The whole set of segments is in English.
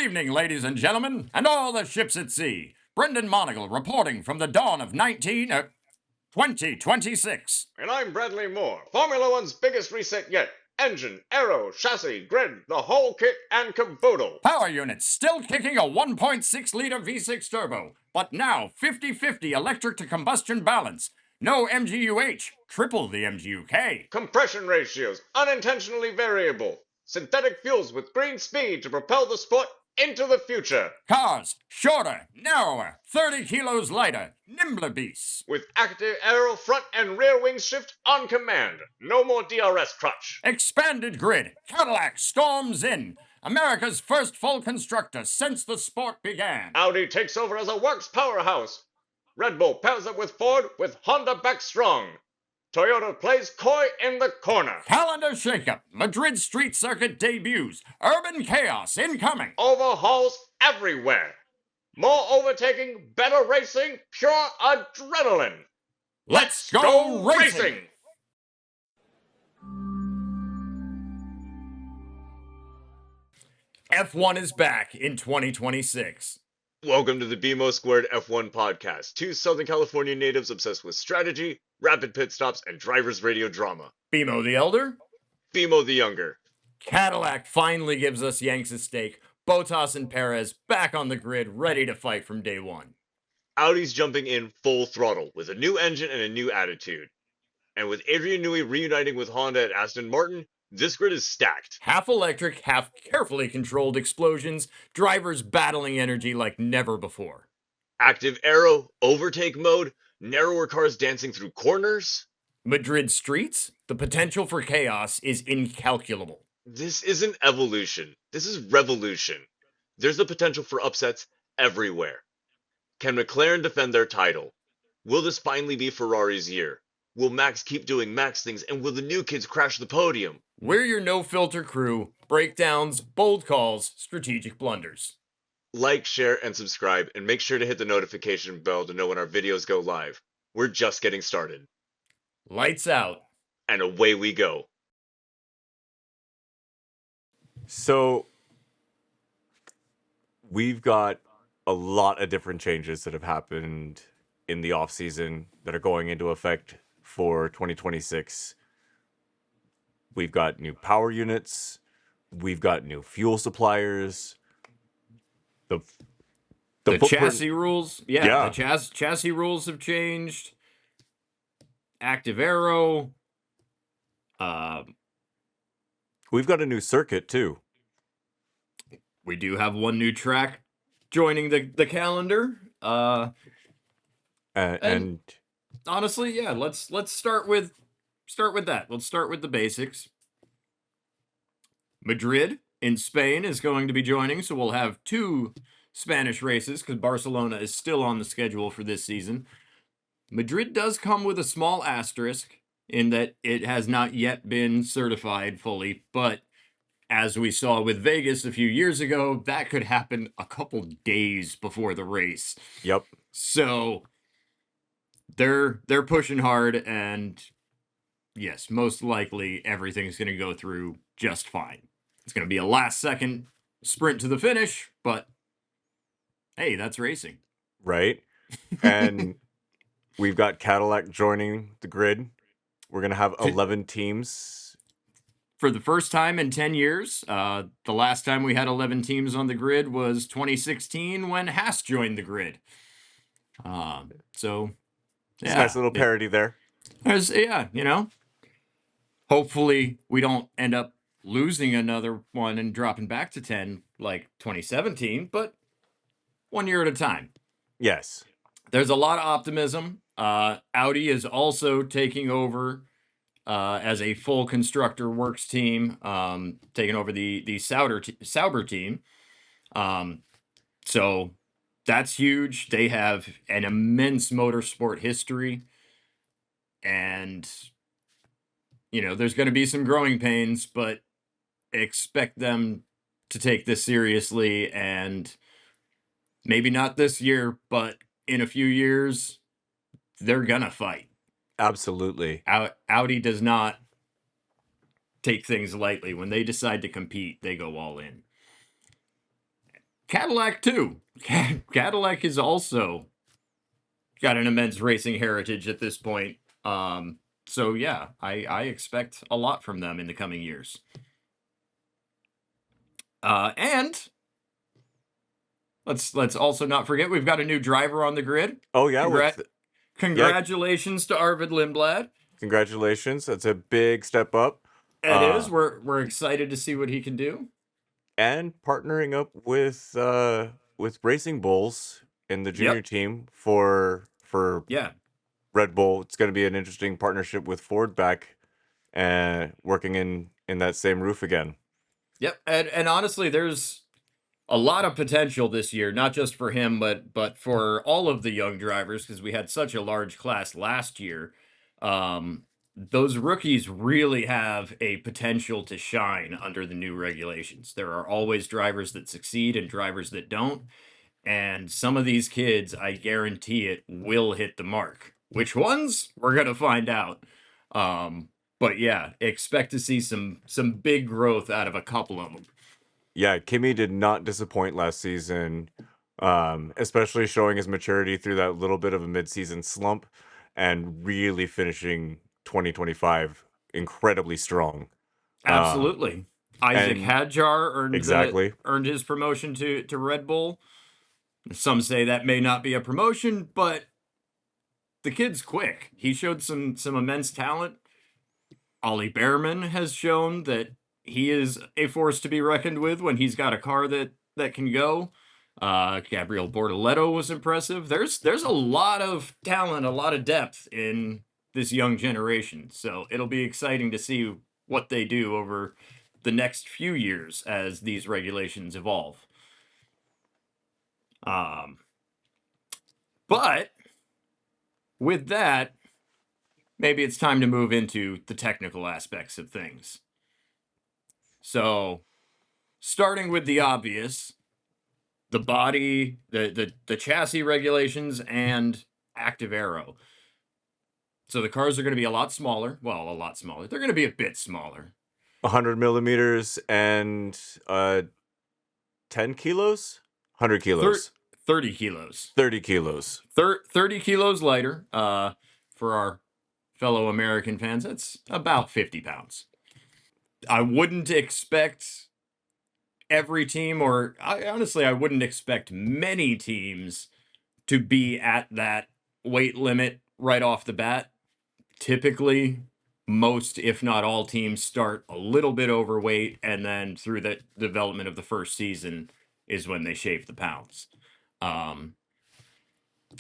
evening, ladies and gentlemen, and all the ships at sea. Brendan Monagle reporting from the dawn of 2026. And I'm Bradley Moore, Formula One's biggest reset yet. Engine, aero, chassis, grid, the whole kit and caboodle. Power units still kicking a 1.6-liter V6 turbo, but now 50-50 electric to combustion balance. No MGUH, triple the MGUK. Compression ratios, unintentionally variable. Synthetic fuels with green speed to propel the sport into the future. Cars, shorter, narrower, 30 kilos lighter, nimbler beasts. With active aero front and rear wing shift on command. No more DRS crutch. Expanded grid, Cadillac storms in. America's first full constructor since the sport began. Audi takes over as a works powerhouse. Red Bull pairs up with Ford with Honda back strong. Toyota plays coy in the corner. Calendar shakeup, Madrid street circuit debuts, urban chaos incoming. Overhauls everywhere. More overtaking, better racing, pure adrenaline. Let's go racing! F1 is back in 2026. Welcome to the B-Mo2 F1 Podcast. Two Southern California natives obsessed with strategy, rapid pit stops, and driver's radio drama. B-Mo the Elder. B-Mo the Younger. Cadillac finally gives us Yanks' stake. Bottas and Perez back on the grid, ready to fight from day one. Audi's jumping in full throttle with a new engine and a new attitude. And with Adrian Newey reuniting with Honda at Aston Martin, this grid is stacked. Half electric, half carefully controlled explosions, drivers battling energy like never before. Active aero, overtake mode, narrower cars dancing through corners. Madrid streets, the potential for chaos is incalculable. This isn't evolution. This is revolution. There's the potential for upsets everywhere. Can McLaren defend their title? Will this finally be Ferrari's year? Will Max keep doing Max things, and will the new kids crash the podium? We're your no-filter crew. Breakdowns, bold calls, strategic blunders. Like, share, and subscribe, and make sure to hit the notification bell to know when our videos go live. We're just getting started. Lights out. And away we go. So, we've got a lot of different changes that have happened in the off-season that are going into effect for 2026. We've got new power units. We've got new fuel suppliers. The chassis rules. Yeah. The chassis rules have changed. Active aero. We've got a new circuit, too. We do have one new track joining the calendar. And honestly, yeah, let's start with that. Let's start with the basics. Madrid in Spain is going to be joining, so we'll have two Spanish races because Barcelona is still on the schedule for this season. Madrid does come with a small asterisk in that it has not yet been certified fully, but as we saw with Vegas a few years ago, that could happen a couple days before the race. Yep. So they're pushing hard, and yes, most likely everything's going to go through just fine. It's going to be a last-second sprint to the finish, but hey, that's racing. Right. And we've got Cadillac joining the grid. We're going to have 11 teams. For the first time in 10 years. The last time we had 11 teams on the grid was 2016 when Haas joined the grid. So, yeah. It's a nice little parody there. Hopefully we don't end up losing another one and dropping back to 10 like 2017, but 1 year at a time. Yes. There's a lot of optimism. Audi is also taking over as a full constructor works team, taking over the Sauber team. So that's huge. They have an immense motorsport history, and there's going to be some growing pains, but expect them to take this seriously, and maybe not this year, but in a few years, they're gonna fight. Absolutely. Audi does not take things lightly. When they decide to compete, they go all in. Cadillac too. Cadillac is also got an immense racing heritage at this point. So yeah, I expect a lot from them in the coming years. And let's also not forget we've got a new driver on the grid. Oh yeah, Congratulations to Arvid Lindblad. Congratulations. That's a big step up. It is. We're excited to see what he can do. And partnering up with Racing Bulls in the junior team for Red Bull. It's going to be an interesting partnership with Ford back and working in that same roof again. Yep. And honestly, there's a lot of potential this year, not just for him, but for all of the young drivers, because we had such a large class last year. Those rookies really have a potential to shine under the new regulations. There are always drivers that succeed and drivers that don't. And some of these kids, I guarantee it, will hit the mark. Which ones? We're going to find out. But yeah, expect to see some big growth out of a couple of them. Yeah, Kimi did not disappoint last season, especially showing his maturity through that little bit of a mid-season slump and really finishing 2025 incredibly strong. Absolutely. Isaac Hadjar earned his promotion to Red Bull. Some say that may not be a promotion, but the kid's quick. He showed some immense talent. Ollie Behrman has shown that he is a force to be reckoned with when he's got a car that can go. Gabriel Bortoletto was impressive. There's a lot of talent, a lot of depth in this young generation. So it'll be exciting to see what they do over the next few years as these regulations evolve. But with that, maybe it's time to move into the technical aspects of things. So, starting with the obvious, the body, the chassis regulations, and active aero. So the cars are going to be a lot smaller. Well, a lot smaller. They're going to be a bit smaller. 100 millimeters and 10 kilos? 100 kilos. 30 kilos. 30 kilos. 30 kilos lighter. For our fellow American fans, that's about 50 pounds. I wouldn't expect every team, I wouldn't expect many teams to be at that weight limit right off the bat. Typically, most, if not all, teams start a little bit overweight, and then through the development of the first season is when they shave the pounds. And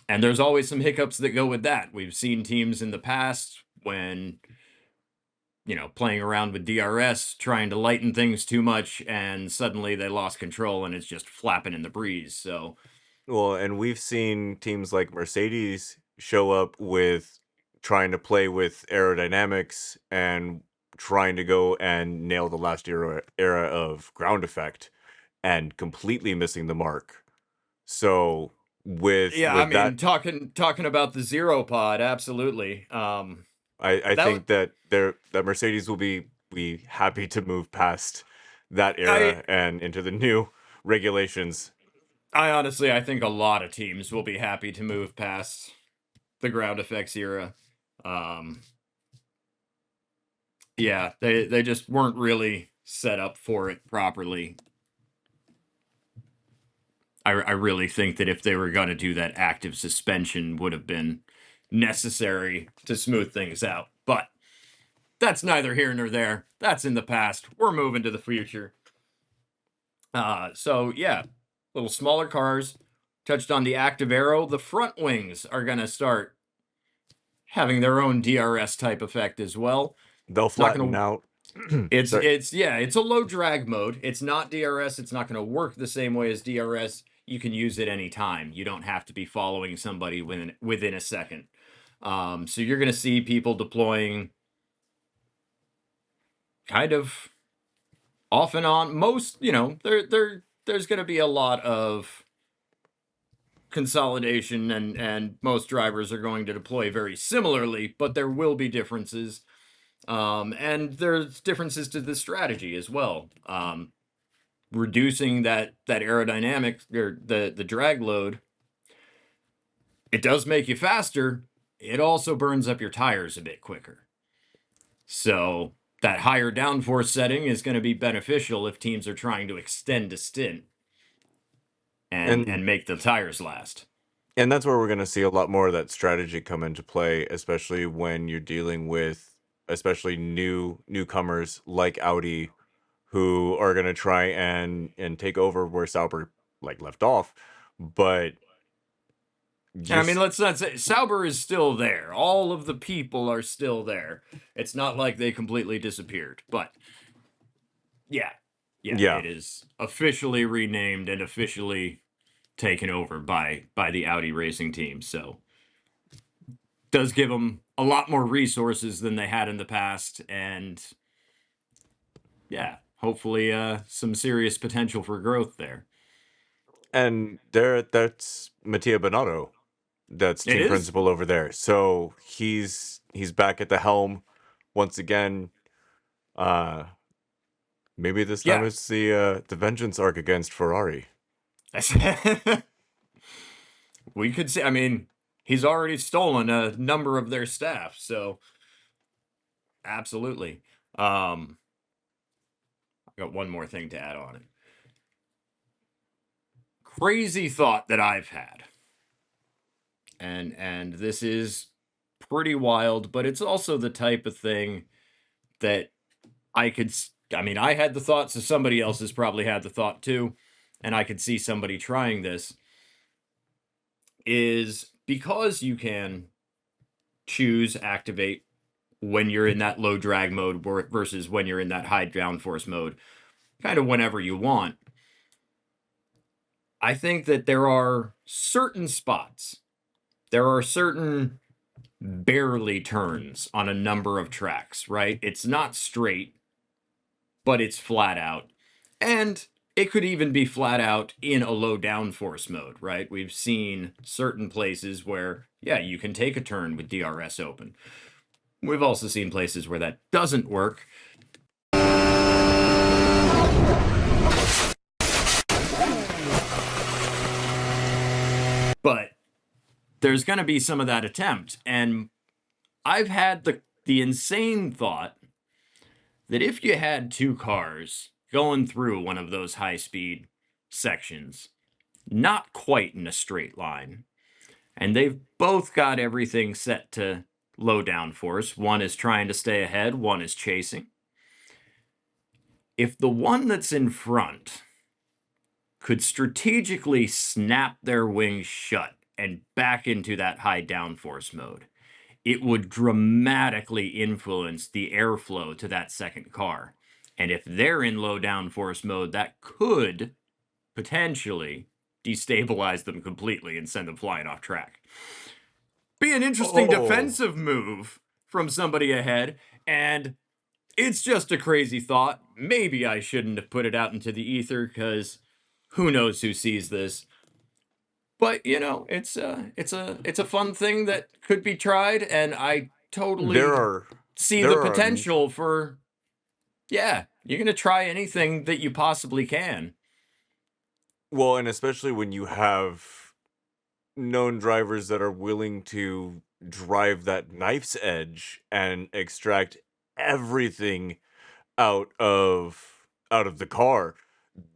there's always some hiccups that go with that. We've seen teams in the past when, playing around with DRS, trying to lighten things too much, and suddenly they lost control and it's just flapping in the breeze. So, well, and we've seen teams like Mercedes show up with trying to play with aerodynamics and trying to go and nail the last era of ground effect and completely missing the mark. So talking about the zero pod, absolutely. I think that Mercedes will be happy to move past that era and into the new regulations. I think a lot of teams will be happy to move past the ground effects era. They just weren't really set up for it properly. I really think that if they were going to do that, active suspension would have been necessary to smooth things out. But that's neither here nor there. That's in the past. We're moving to the future. Little smaller cars. Touched on the active aero. The front wings are going to start having their own DRS type effect as well. They'll flatten out. It's a low drag mode. It's not DRS. It's not going to work the same way as DRS. You can use it anytime. You don't have to be following somebody within a second. So you're going to see people deploying kind of off and on. Most, there's going to be a lot of consolidation, and most drivers are going to deploy very similarly, but there will be differences. And there's differences to the strategy as well. reducing that aerodynamic or the drag load, it does make you faster. It also burns up your tires a bit quicker. So that higher downforce setting is going to be beneficial if teams are trying to extend a stint and make the tires last. And that's where we're going to see a lot more of that strategy come into play, especially when you're dealing with especially newcomers like Audi, who are going to try and take over where Sauber left off. But And I mean, let's not say Sauber is still there. All of the people are still there. It's not like they completely disappeared, but yeah, it is officially renamed and officially taken over by the Audi racing team. So does give them a lot more resources than they had in the past, and yeah, hopefully some serious potential for growth there. And that's Mattia Binotto, that's team principal over there. So he's back at the helm once again. Maybe this time it's the vengeance arc against Ferrari. We could see. I mean, he's already stolen a number of their staff, so absolutely. I got one more thing to add on it. Crazy thought that I've had, and this is pretty wild, but it's also the type of thing that I had the thought, so somebody else has probably had the thought too, and I could see somebody trying this, is because you can choose activate when you're in that low drag mode versus when you're in that high downforce mode, kind of whenever you want. I think that there are certain spots, there are certain barely turns on a number of tracks, right? It's not straight, but it's flat out. And it could even be flat out in a low downforce mode, right? We've seen certain places where, yeah, you can take a turn with DRS open. We've also seen places where that doesn't work. But there's going to be some of that attempt. And I've had the insane thought that if you had two cars going through one of those high-speed sections, not quite in a straight line, and they've both got everything set to low downforce, one is trying to stay ahead, one is chasing. If the one that's in front could strategically snap their wings shut and back into that high downforce mode, it would dramatically influence the airflow to that second car. And if they're in low downforce mode, that could potentially destabilize them completely and send them flying off track. Be an interesting defensive move from somebody ahead, and it's just a crazy thought. Maybe I shouldn't have put it out into the ether, because who knows who sees this. But, you know, it's a fun thing that could be tried, and I totally see the potential for, yeah, you're going to try anything that you possibly can. Well, and especially when you have known drivers that are willing to drive that knife's edge and extract everything out of the car.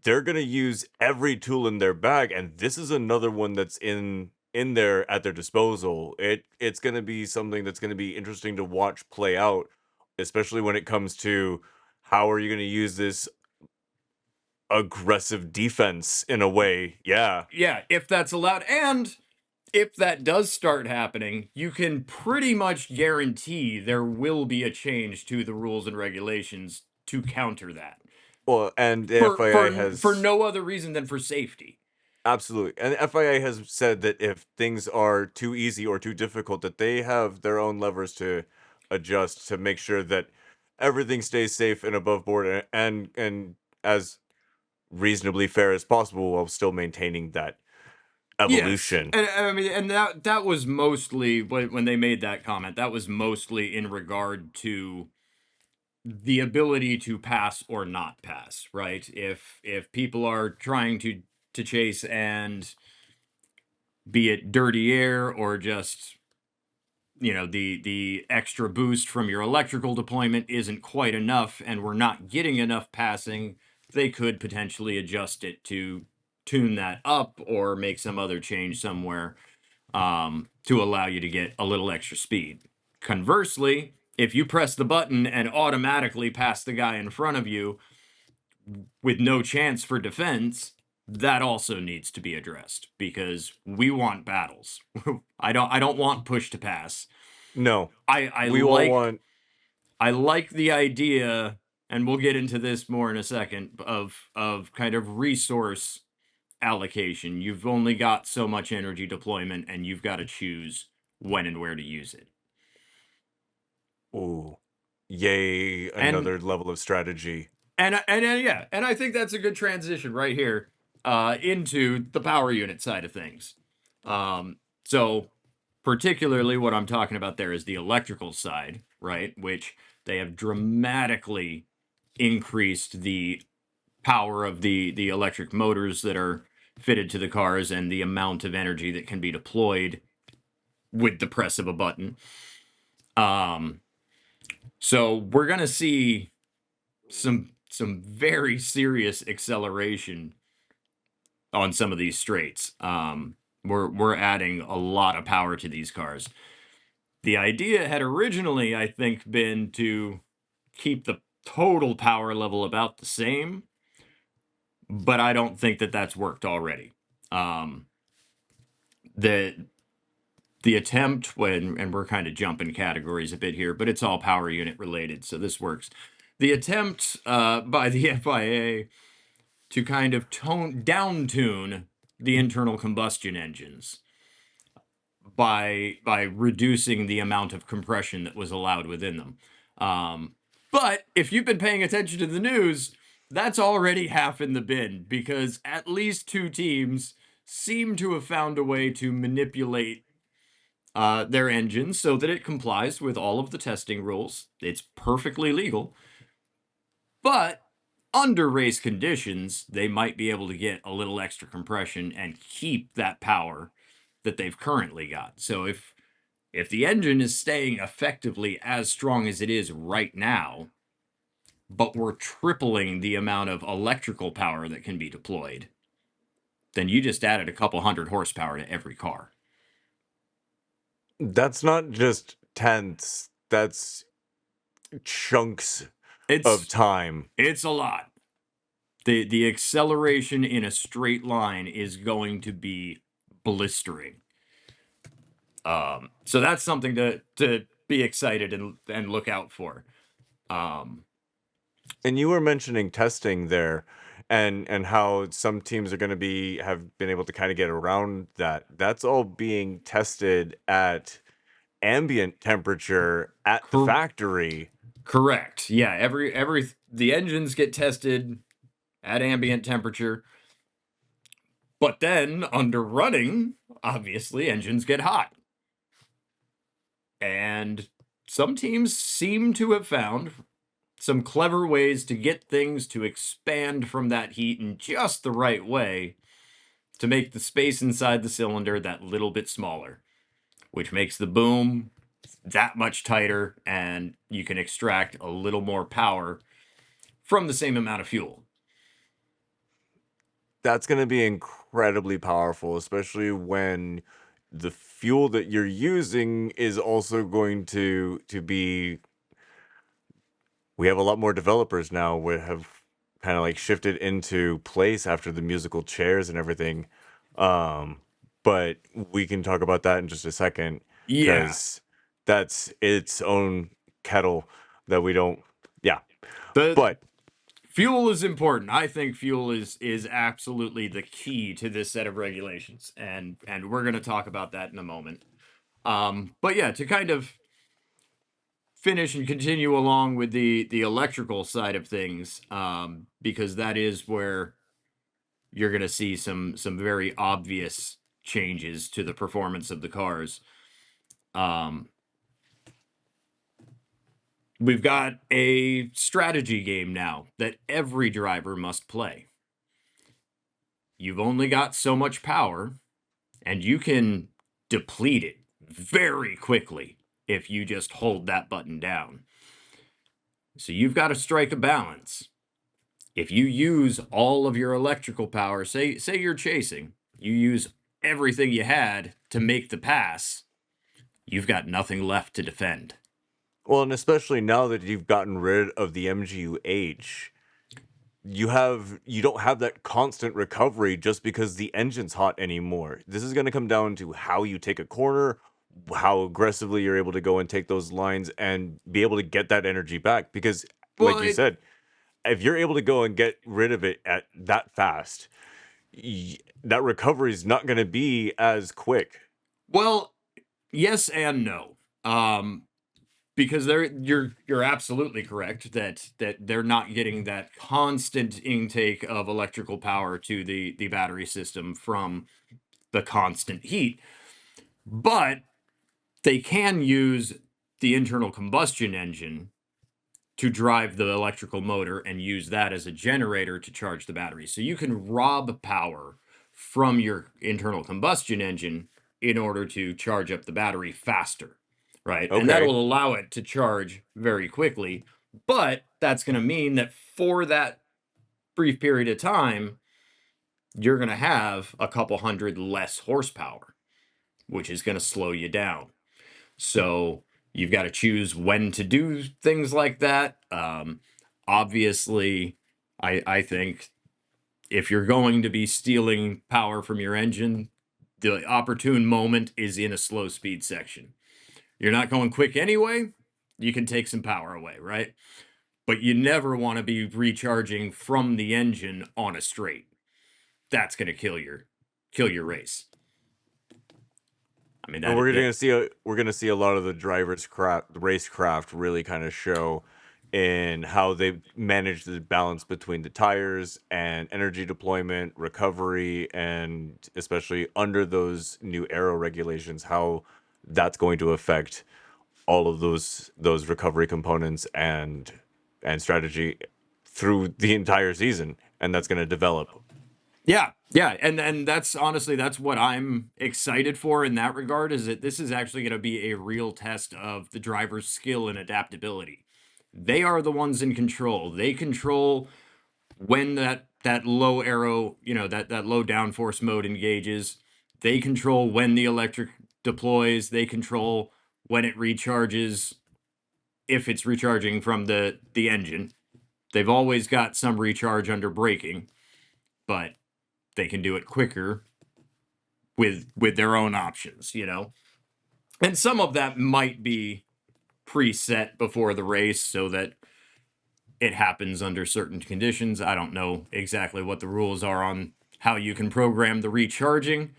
They're going to use every tool in their bag, and this is another one that's in there at their disposal. It's going to be something that's going to be interesting to watch play out, especially when it comes to how are you going to use this aggressive defense in a way. Yeah, if that's allowed. And if that does start happening, you can pretty much guarantee there will be a change to the rules and regulations to counter that. Well, and the FIA has... For no other reason than for safety. Absolutely. And the FIA has said that if things are too easy or too difficult, that they have their own levers to adjust to make sure that everything stays safe and above board and as reasonably fair as possible, while still maintaining that evolution. Yes. And I mean, and that was mostly when they made that comment, that was mostly in regard to the ability to pass or not pass, right? If people are trying to chase and be it dirty air or just the extra boost from your electrical deployment isn't quite enough and we're not getting enough passing, they could potentially adjust it to tune that up or make some other change somewhere to allow you to get a little extra speed. Conversely, if you press the button and automatically pass the guy in front of you with no chance for defense, that also needs to be addressed because we want battles. I don't want push to pass. No, I we all like want. I like the idea, and we'll get into this more in a second, of kind of resource allocation. You've only got so much energy deployment, and you've got to choose when and where to use it. Ooh, yay! Another level of strategy. And I think that's a good transition right here into the power unit side of things. So particularly what I'm talking about there is the electrical side, right? Which they have dramatically increased the power of the electric motors that are fitted to the cars and the amount of energy that can be deployed with the press of a button. So we're gonna see some very serious acceleration on some of these straights. We're adding a lot of power to these cars. The idea had originally, I think, been to keep the total power level about the same, but I don't think that that's worked already. The attempt and we're kind of jumping categories a bit here, but it's all power unit related, so this works. The attempt by the FIA to kind of down tune the internal combustion engines by reducing the amount of compression that was allowed within them. But if you've been paying attention to the news, that's already half in the bin because at least two teams seem to have found a way to manipulate their engines so that it complies with all of the testing rules. It's perfectly legal. But under race conditions, they might be able to get a little extra compression and keep that power that they've currently got. So if the engine is staying effectively as strong as it is right now, but we're tripling the amount of electrical power that can be deployed, then you just added a couple hundred horsepower to every car. That's not just tenths. That's chunks of time. It's a lot. The acceleration in a straight line is going to be blistering. So that's something to be excited and look out for. And you were mentioning testing there and how some teams are going to have been able to kind of get around that. That's all being tested at ambient temperature at the factory. Correct. Yeah, the engines get tested at ambient temperature. But then under running, obviously engines get hot. And some teams seem to have found some clever ways to get things to expand from that heat in just the right way to make the space inside the cylinder that little bit smaller, which makes the boom that much tighter and you can extract a little more power from the same amount of fuel. That's going to be incredibly powerful, especially when the fuel that you're using is also going to be. We have a lot more developers now. We have kind of like shifted into place after the musical chairs and everything. But we can talk about that in just a second. Yeah. Because that's its own kettle that we don't. Yeah. But fuel is important. I think fuel is absolutely the key to this set of regulations. And we're going to talk about that in a moment. But yeah, to kind of finish and continue along with the electrical side of things, because that is where you're going to see some very obvious changes to the performance of the cars. we've got a strategy game now that every driver must play. You've only got so much power, and you can deplete it very quickly if you just hold that button down. So you've got to strike a balance. If you use all of your electrical power, say you're chasing, you use everything you had to make the pass, you've got nothing left to defend. Well, and especially now that you've gotten rid of the MGU-H, you don't have that constant recovery just because the engine's hot anymore. This is going to come down to how you take a corner, how aggressively you're able to go and take those lines and be able to get that energy back. Because, like Well, you said, if you're able to go and get rid of it at that fast, that recovery is not going to be as quick. well, yes and no. Because you're absolutely correct that they're not getting that constant intake of electrical power to the battery system from the constant heat. But they can use the internal combustion engine to drive the electrical motor and use that as a generator to charge the battery. So you can rob power from your internal combustion engine in order to charge up the battery faster, right? And that Okay. will allow it to charge very quickly. But that's going to mean that for that brief period of time, you're going to have a couple hundred less horsepower, which is going to slow you down. So you've got to choose when to do things like that. Obviously, I think if you're going to be stealing power from your engine, the opportune moment is in a slow speed section. You're not going quick anyway, you can take some power away, right? But you never want to be recharging from the engine on a straight. That's going to kill your race. I mean, And we're gonna see a lot of the racecraft really kind of show in how they manage the balance between the tires and energy deployment, recovery, and especially under those new aero regulations, how that's going to affect all of those recovery components and strategy through the entire season, and that's going to develop. Yeah, and that's honestly that's what I'm excited for in that regard is that this is actually going to be a real test of the driver's skill and adaptability. They are the ones in control. They control when that low aero, that low downforce mode engages. They control when the electric deploys. They control when it recharges, if it's recharging from the engine. They've always got some recharge under braking, but they can do it quicker with their own options, And some of that might be preset before the race so that it happens under certain conditions. I don't know exactly what the rules are on how you can program the recharging,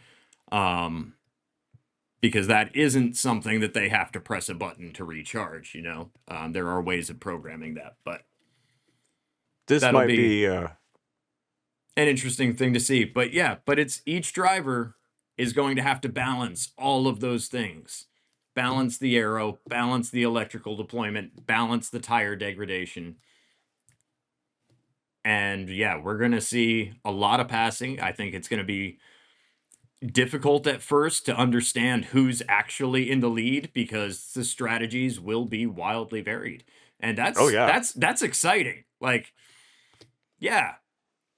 because that isn't something that they have to press a button to recharge. There are ways of programming that, but This that'll might be be an interesting thing to see. But yeah, but it's each driver is going to have to balance all of those things. Balance the aero, balance the electrical deployment, balance the tire degradation. And yeah, we're going to see a lot of passing. I think it's going to be difficult at first to understand who's actually in the lead because the strategies will be wildly varied. And oh yeah. that's exciting. Like, yeah,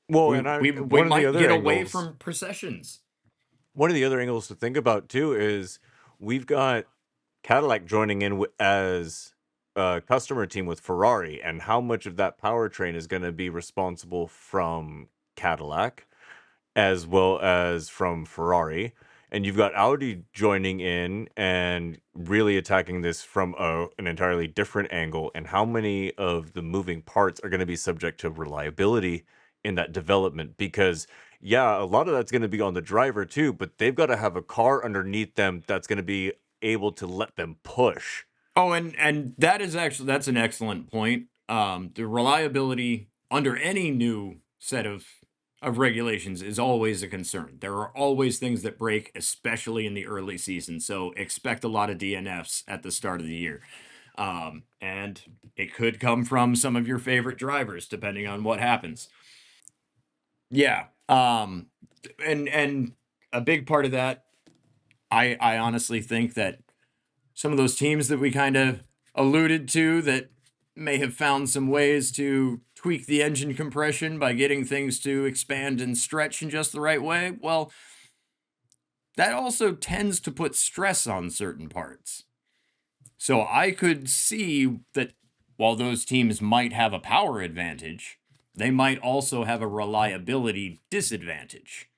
Well, we and we, we one of the might other get away angles from processions. one of the other angles to think about too is we've got Cadillac joining in as a customer team with Ferrari, and how much of that powertrain is going to be responsible from Cadillac as well as from Ferrari. And you've got Audi joining in and really attacking this from an entirely different angle, and how many of the moving parts are going to be subject to reliability in that development. Because yeah, a lot of that's going to be on the driver too, but they've got to have a car underneath them that's going to be able to let them push. Oh, and that's an excellent point. The reliability under any new set of regulations is always a concern. There are always things that break, especially in the early season. So expect a lot of DNFs at the start of the year. And it could come from some of your favorite drivers, depending on what happens. Yeah. And a big part of that, I honestly think that some of those teams that we kind of alluded to that may have found some ways to tweak the engine compression by getting things to expand and stretch in just the right way, well, that also tends to put stress on certain parts. So I could see that while those teams might have a power advantage, they might also have a reliability disadvantage.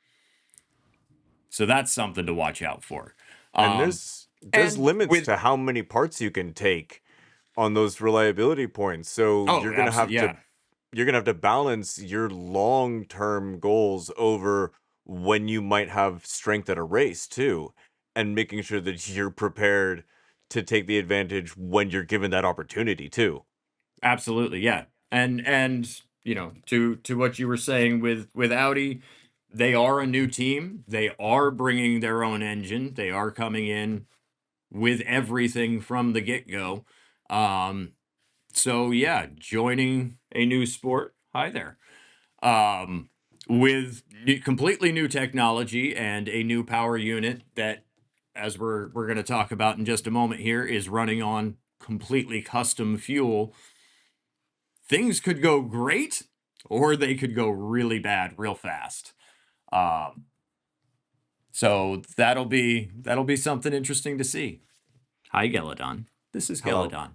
So that's something to watch out for. And there's and limits to how many parts you can take on those reliability points. So you're gonna have yeah. to balance your long-term goals over when you might have strength at a race too, and making sure that you're prepared to take the advantage when you're given that opportunity too. Absolutely, yeah. And you know, to what you were saying with Audi, they are a new team. They are bringing their own engine. They are coming in with everything from the get-go. So yeah, joining a new sport. Hi there. With completely new technology and a new power unit that, as we're going to talk about in just a moment here, is running on completely custom fuel. Things could go great, or they could go really bad real fast. So that'll be something interesting to see. Hi, Geladon. This is Hello. Geladon.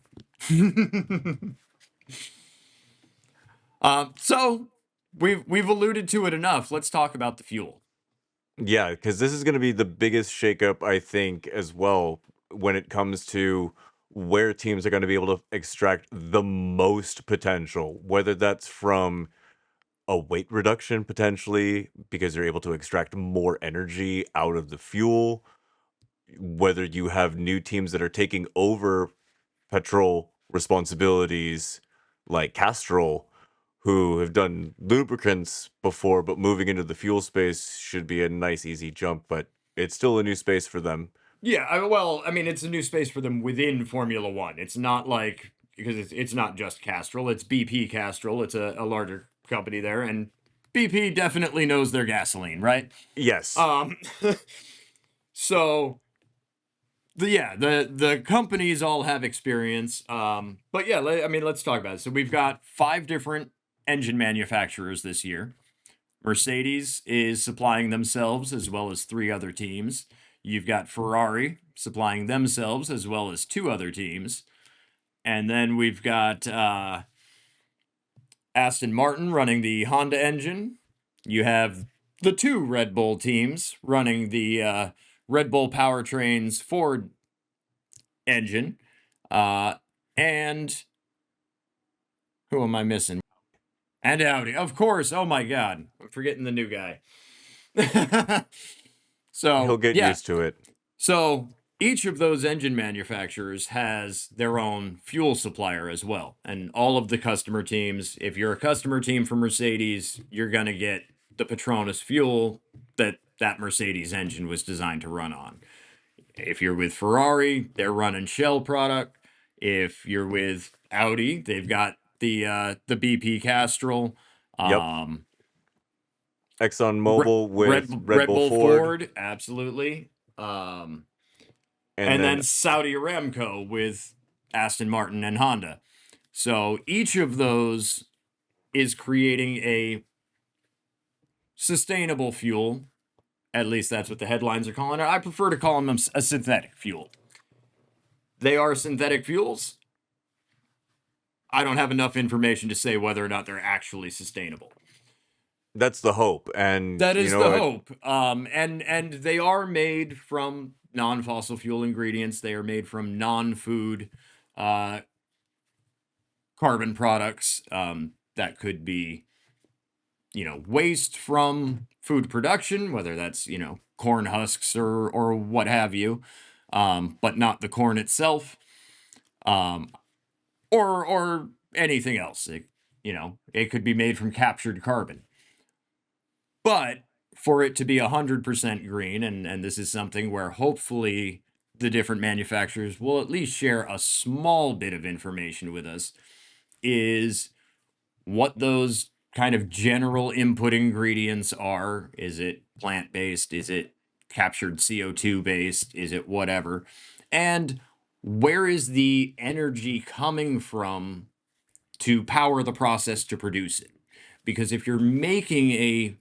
So we've alluded to it enough. Let's talk about the fuel. Yeah, because this is going to be the biggest shakeup, I think, as well, when it comes to where teams are going to be able to extract the most potential, whether that's from a weight reduction potentially, because they're able to extract more energy out of the fuel, whether you have new teams that are taking over petrol responsibilities like Castrol, who have done lubricants before, but moving into the fuel space should be a nice, easy jump, but it's still a new space for them. Yeah, well, I mean, it's a new space for them within Formula One. It's not like, because it's not just Castrol, it's BP Castrol. It's a larger company there, and BP definitely knows their gasoline, right? Yes. So the companies all have experience. But yeah, I mean, let's talk about it. So we've got 5 different engine manufacturers this year. Mercedes is supplying themselves as well as 3 other teams. You've got Ferrari supplying themselves as well as 2 other teams. And then we've got Aston Martin running the Honda engine. You have the 2 Red Bull teams running the Red Bull Powertrain's Ford engine. And who am I missing? And Audi, of course. Oh my God, I'm forgetting the new guy. So He'll get yeah, used to it. so each of those engine manufacturers has their own fuel supplier as well, and all of the customer teams. If you're a customer team for Mercedes, you're gonna get the Petronas fuel that Mercedes engine was designed to run on. If you're with Ferrari, they're running Shell product. If you're with Audi, they've got the BP Castrol. Yep. ExxonMobil with Red Bull Ford. Absolutely. And And then then Saudi Aramco with Aston Martin and Honda. So each of those is creating a sustainable fuel. At least that's what the headlines are calling it. I prefer to call them a synthetic fuel. They are synthetic fuels. I don't have enough information to say whether or not they're actually sustainable. that's the hope. And That you is know the what? hope. And they are made from non-fossil fuel ingredients. They are made from non-food carbon products. That could be, waste from food production, whether that's, corn husks or what have you, but not the corn itself, or anything else. It could be made from captured carbon. But for it to be 100% green, and this is something where hopefully the different manufacturers will at least share a small bit of information with us is what those kind of general input ingredients are. Is it plant-based? Is it captured CO2 based? Is it whatever? And where is the energy coming from to power the process to produce it? Because if you're making a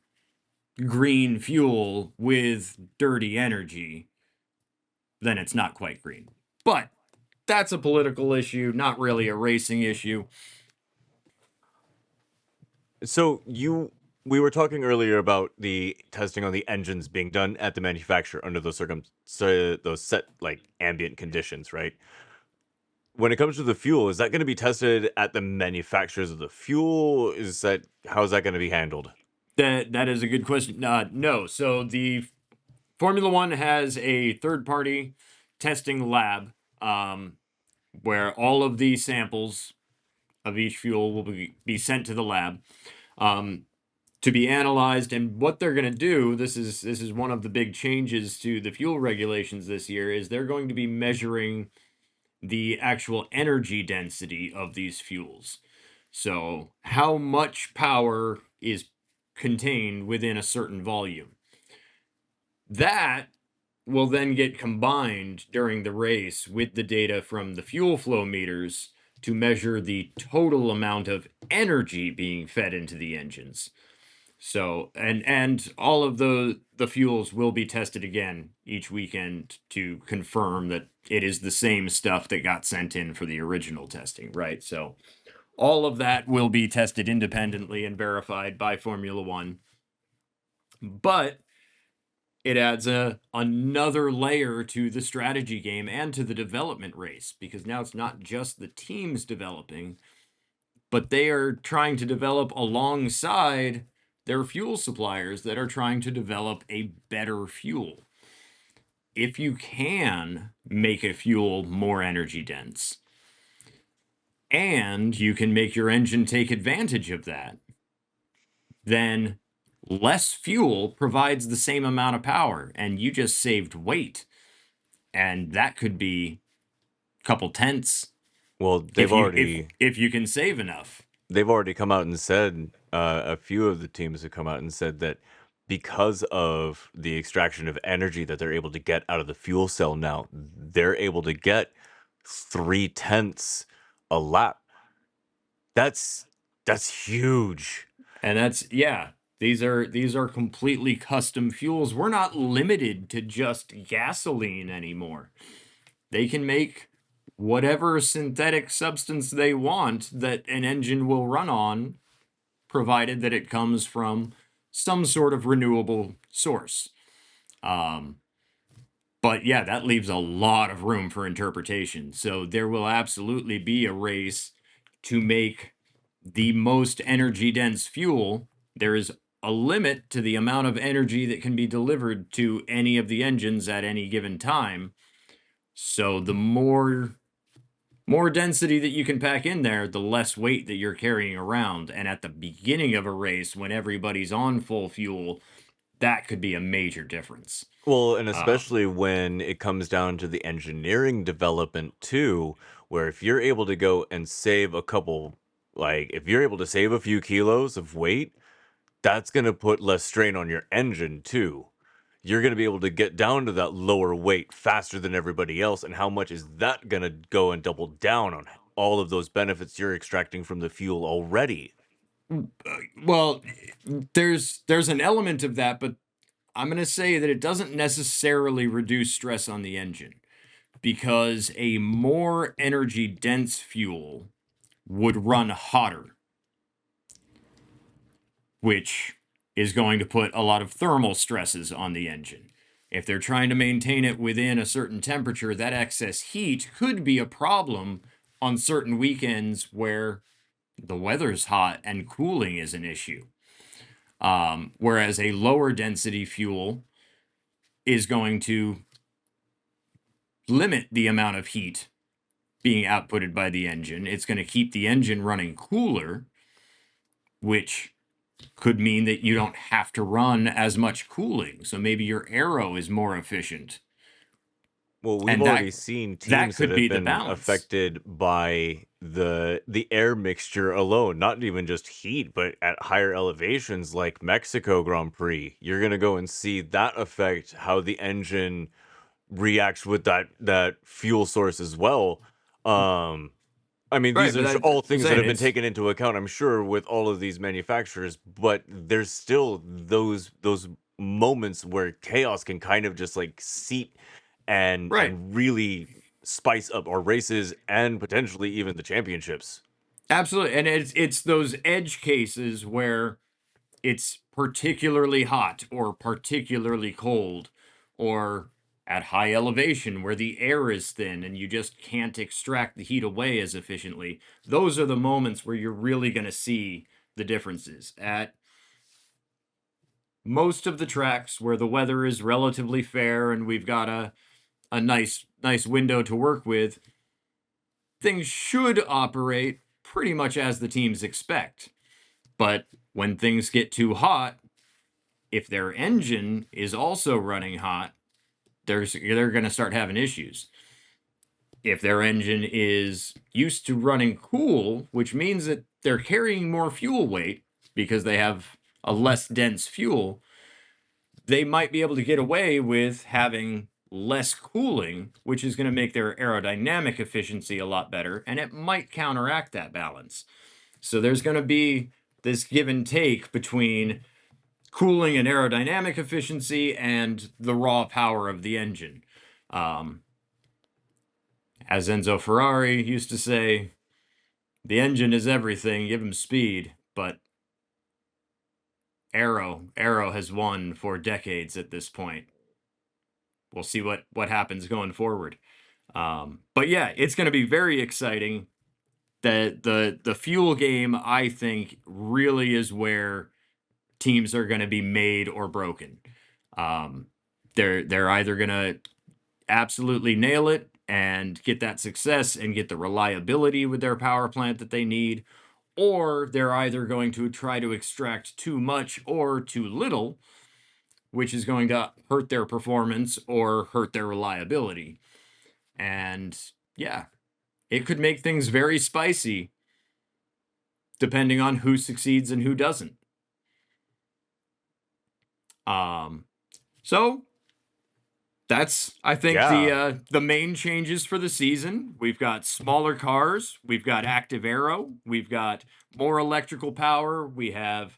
green fuel with dirty energy, then it's not quite green. But that's a political issue, not really a racing issue. So we were talking earlier about the testing on the engines being done at the manufacturer under those those set like ambient conditions, right? When it comes to the fuel, is that going to be tested at the manufacturers of the fuel? How's that going to be handled? That is a good question. No. So the Formula One has a third-party testing lab where all of the samples of each fuel will be sent to the lab to be analyzed. And what they're going to do, this is one of the big changes to the fuel regulations this year, is they're going to be measuring the actual energy density of these fuels. So how much power is contained within a certain volume. That will then get combined during the race with the data from the fuel flow meters to measure the total amount of energy being fed into the engines. So, and all of the fuels will be tested again each weekend to confirm that it is the same stuff that got sent in for the original testing, right? So all of that will be tested independently and verified by Formula One. But it adds another layer to the strategy game and to the development race, because now it's not just the teams developing, but they are trying to develop alongside their fuel suppliers that are trying to develop a better fuel. If you can make a fuel more energy dense, and you can make your engine take advantage of that, then less fuel provides the same amount of power, and you just saved weight. And that could be a couple tenths. Well, if you can save enough. They've already come out and said, a few of the teams have come out and said that because of the extraction of energy that they're able to get out of the fuel cell now, they're able to get 0.3 a lap. That's huge. And these are completely custom fuels. We're not limited to just gasoline anymore. They can make whatever synthetic substance they want that an engine will run on, provided that it comes from some sort of renewable source. But yeah, that leaves a lot of room for interpretation. So there will absolutely be a race to make the most energy dense fuel. There is a limit to the amount of energy that can be delivered to any of the engines at any given time. So the more density that you can pack in there, the less weight that you're carrying around. And at the beginning of a race, when everybody's on full fuel, that could be a major difference. Well, and especially when it comes down to the engineering development too, where if you're able to go and save if you're able to save a few kilos of weight, that's going to put less strain on your engine too. You're going to be able to get down to that lower weight faster than everybody else. And how much is that going to go and double down on all of those benefits you're extracting from the fuel already? Well, there's an element of that, but I'm going to say that it doesn't necessarily reduce stress on the engine, because a more energy dense fuel would run hotter, which is going to put a lot of thermal stresses on the engine. If they're trying to maintain it within a certain temperature, that excess heat could be a problem on certain weekends where the weather's hot and cooling is an issue. Whereas a lower density fuel is going to limit the amount of heat being outputted by the engine. It's going to keep the engine running cooler, which could mean that you don't have to run as much cooling. So maybe your aero is more efficient. Well, we've And already seen that teams that could be have the been balance. affected by the air mixture alone, not even just heat, but at higher elevations like Mexico Grand Prix. You're gonna go and see that affect how the engine reacts with that fuel source as well. Um, I mean, Right, these but are that's all I'm things that saying have been it's taken into account, I'm sure, with all of these manufacturers, but there's still those moments where chaos can kind of just like seep right. and really spice up our races and potentially even the championships. Absolutely. And it's those edge cases where it's particularly hot or particularly cold or at high elevation where the air is thin and you just can't extract the heat away as efficiently. Those are the moments where you're really going to see the differences. At most of the tracks where the weather is relatively fair and we've got a nice window to work with, things should operate pretty much as the teams expect. But when things get too hot, if their engine is also running hot, they're going to start having issues. If their engine is used to running cool, which means that they're carrying more fuel weight because they have a less dense fuel, they might be able to get away with having less cooling, which is going to make their aerodynamic efficiency a lot better, and it might counteract that balance. So there's going to be this give and take between cooling and aerodynamic efficiency and the raw power of the engine. Um, as Enzo Ferrari used to say, the engine is everything, give him speed, but Aero has won for decades at this point. We'll see what happens going forward. But yeah, it's going to be very exciting. The fuel game, I think, really is where teams are going to be made or broken. Um, they're either going to absolutely nail it and get that success and get the reliability with their power plant that they need, or they're either going to try to extract too much or too little, which is going to hurt their performance or hurt their reliability. And yeah, it could make things very spicy depending on who succeeds and who doesn't. So that's, I think, Yeah, the main changes for the season. We've got smaller cars, we've got active aero, we've got more electrical power, we have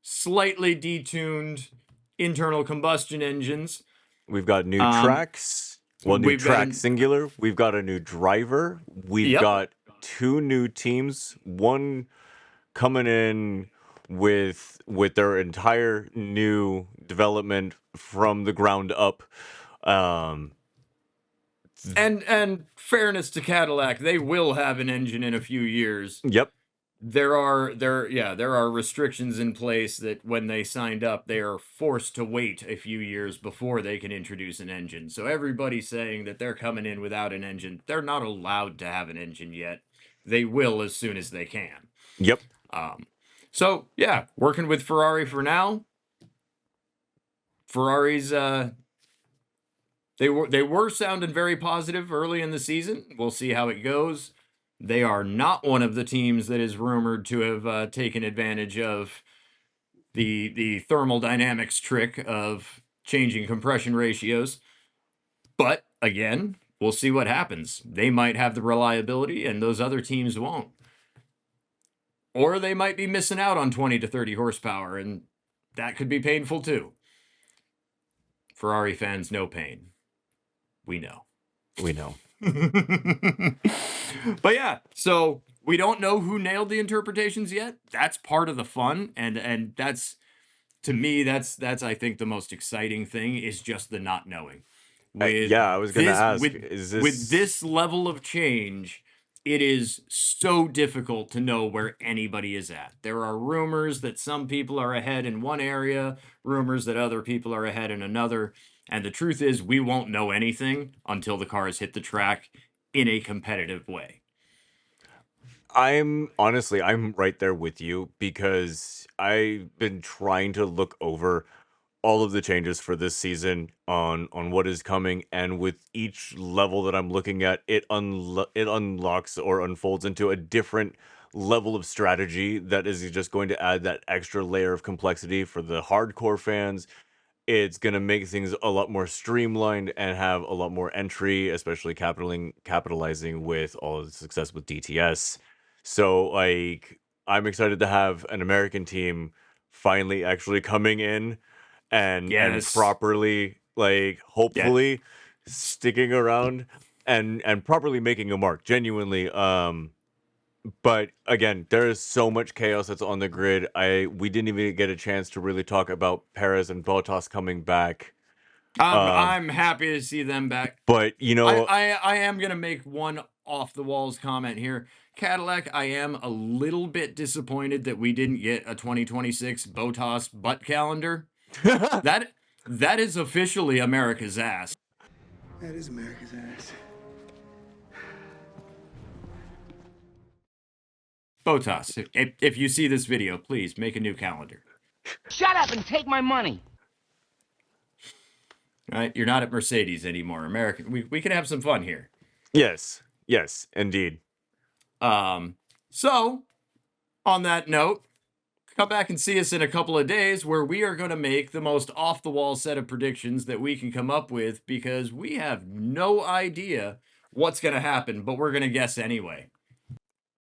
slightly detuned internal combustion engines. we've got new Um, tracks. Well, new we've got track an singular. We've got a new driver. We've yep, got two new teams. One coming in with their entire new development from the ground up. Um, and fairness to Cadillac, they will have an engine in a few years. yep, There are restrictions in place that when they signed up, they are forced to wait a few years before they can introduce an engine. So everybody's saying that they're coming in without an engine. They're not allowed to have an engine yet. They will as soon as they can. yep. So yeah, working with Ferrari for now. Ferrari's they were sounding very positive early in the season. We'll see how it goes. They are not one of the teams that is rumored to have taken advantage of the thermal dynamics trick of changing compression ratios. But again, we'll see what happens. They might have the reliability, and those other teams won't. Or they might be missing out on 20 to 30 horsepower, and that could be painful too. Ferrari fans, no pain. We know. We know. But yeah, so we don't know who nailed the interpretations yet. That's part of the fun, and that's, to me, that's I think the most exciting thing is just the not knowing. With Yeah, I was gonna this ask, with is with this this level of change, it is so difficult to know where anybody is at. There are rumors that some people are ahead in one area, rumors that other people are ahead in another. And the truth is, we won't know anything until the cars hit the track in a competitive way. I'm right there with you because I've been trying to look over all of the changes for this season on what is coming, and with each level that I'm looking at, it unlocks or unfolds into a different level of strategy that is just going to add that extra layer of complexity for the hardcore fans. It's going to make things a lot more streamlined and have a lot more entry, especially capitalizing with all of the success with DTS. So like, I'm excited to have an American team finally actually coming in and Yes. properly, like, hopefully sticking around and properly making a mark genuinely. But again, there is so much chaos that's on the grid. We didn't even get a chance to really talk about Perez and Bottas coming back. I'm happy to see them back. But I am gonna make one off the walls comment here. Cadillac, I am a little bit disappointed that we didn't get a 2026 Bottas butt calendar. That is officially America's ass. That is America's ass. Bottas, if you see this video, please make a new calendar. Shut up and take my money. Right? You're not at Mercedes anymore. American, we can have some fun here. yes, indeed. So on that note, come back and see us in a couple of days where we are going to make the most off the wall set of predictions that we can come up with, because we have no idea what's going to happen, but we're going to guess anyway.